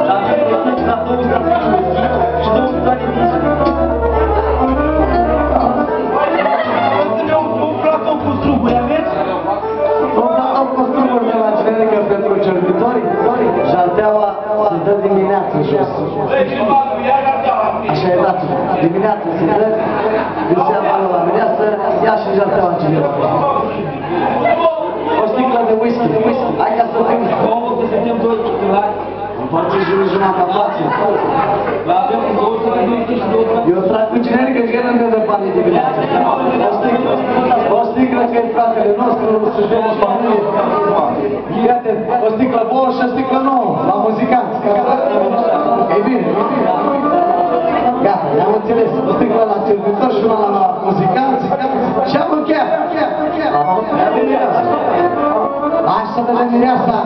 Dar avem la 2 stații de zi și 2 stații de zi. Un platou cu struguri aveți? Un platou cu struguri de la generică pentru cerbitori. Janteaua se dă dimineața jos. Așa e datul. Dimineața se dă, de seama la mineasă, ia și janteaua în generică. O sticlă de whisky. Hai ca să fim. Să suntem 2 hai. Împărțim jumătate în față. Avem 200 și 200. Eu trag cu generică că el îmi dă banii dimineața. O sticlă că e fratele nostru, suntem o familie. Iată, o sticlă bună și o sticlă nouă, la muzicanți. E bine. Gata, i-am înțeles. O sticlă la servitor și una la muzicanți. Și am încheiat. Ia de mireasa. Hai să vedem mireasa.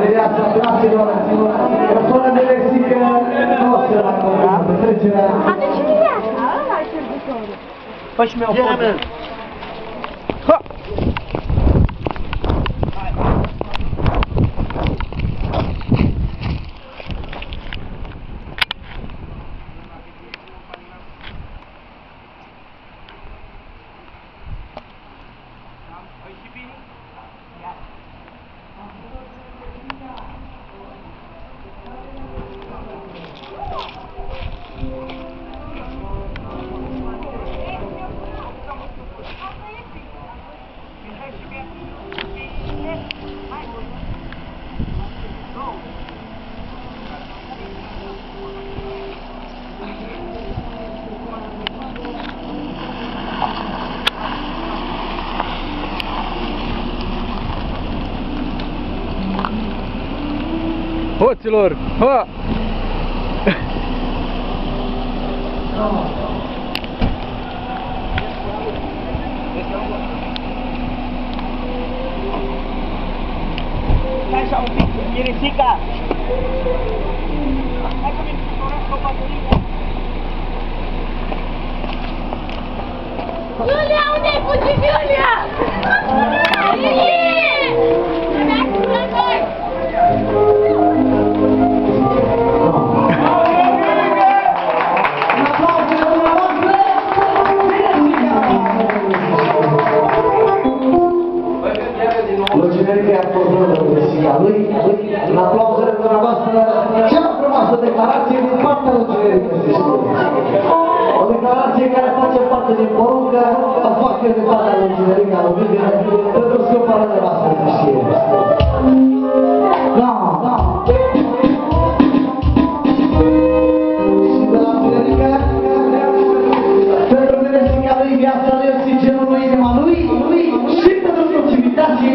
Mireasa, fraților, persoană de lexică, nu o să la petrecerea. Atunci mireasa, ăla e servitorul. Păi și mi-au fost. Ha! Hoților! Ha! Hai așa un pic, Mirisica! Hai că vin să doresc o baterie! Iulia, unde-ai fugit, Iulia? Iulie! Generica aplauzăm de Mesia lui, în aplauzele dumneavoastră, cea mai frumoasă declarație din partea lui Generica, se știe. O declarație care face parte din poruncă, a foarte de partea lui Generica, lui Biblie, pentru scăparea de voastră, se știe. Da. Și de la Generica, pentru Mesia lui, viața lui, oxigenul lui, inima lui, și pentru proximitație,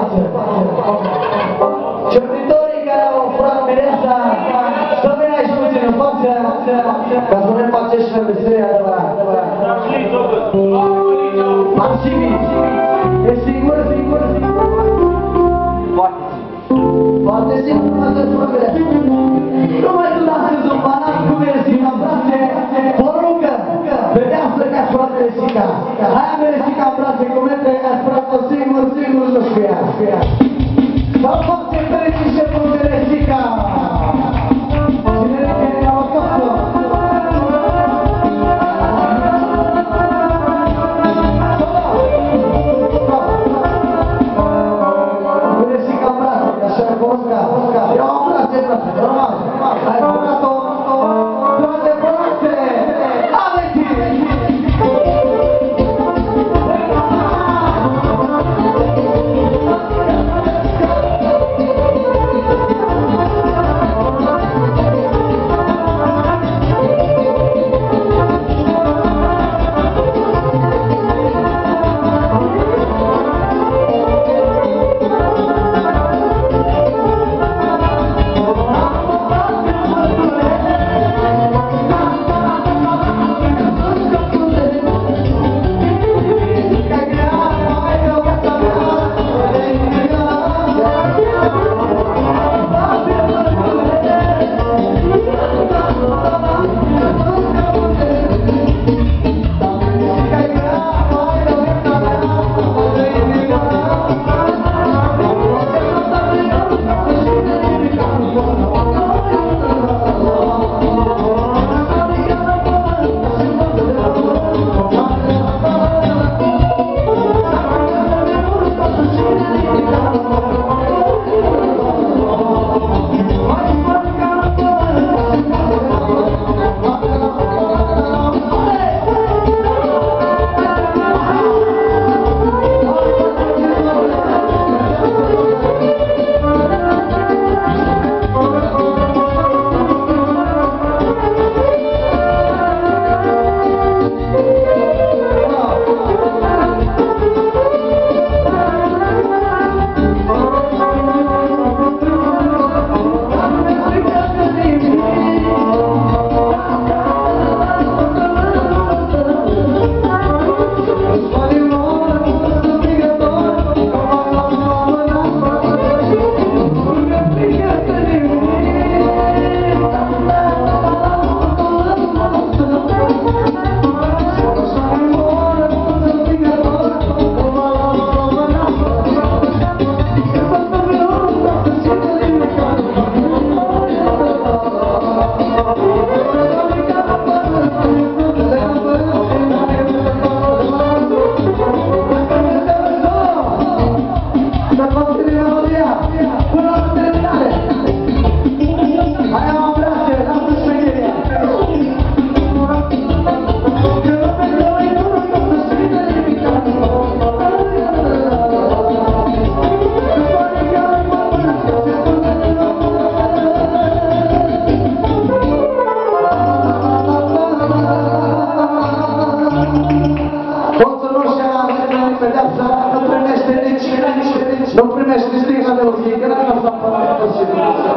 față. Ciornitorii care au furat mireasa, să vină aici puțin în față, ca să ne faceți și meseria de la Arsivi. E sigur? Foarte sigur, foarte frumos. Nu mai tu dansezi un banat cu Meresica în brațe, poruncă, vedească că ați furat Meresica. Aia Meresica în brațe, cum este, ați furat-o singur, nu știu ea. Sau foarte fericit și cu Meresica. Cine care ne-a ocupă? Meresica în brațe, așa e porunca. Eu am brațe, normal. Hai, furat-o. Toate brațe! Aleți! Nu primește stigma de o fiecare, nu s-a părut posibil.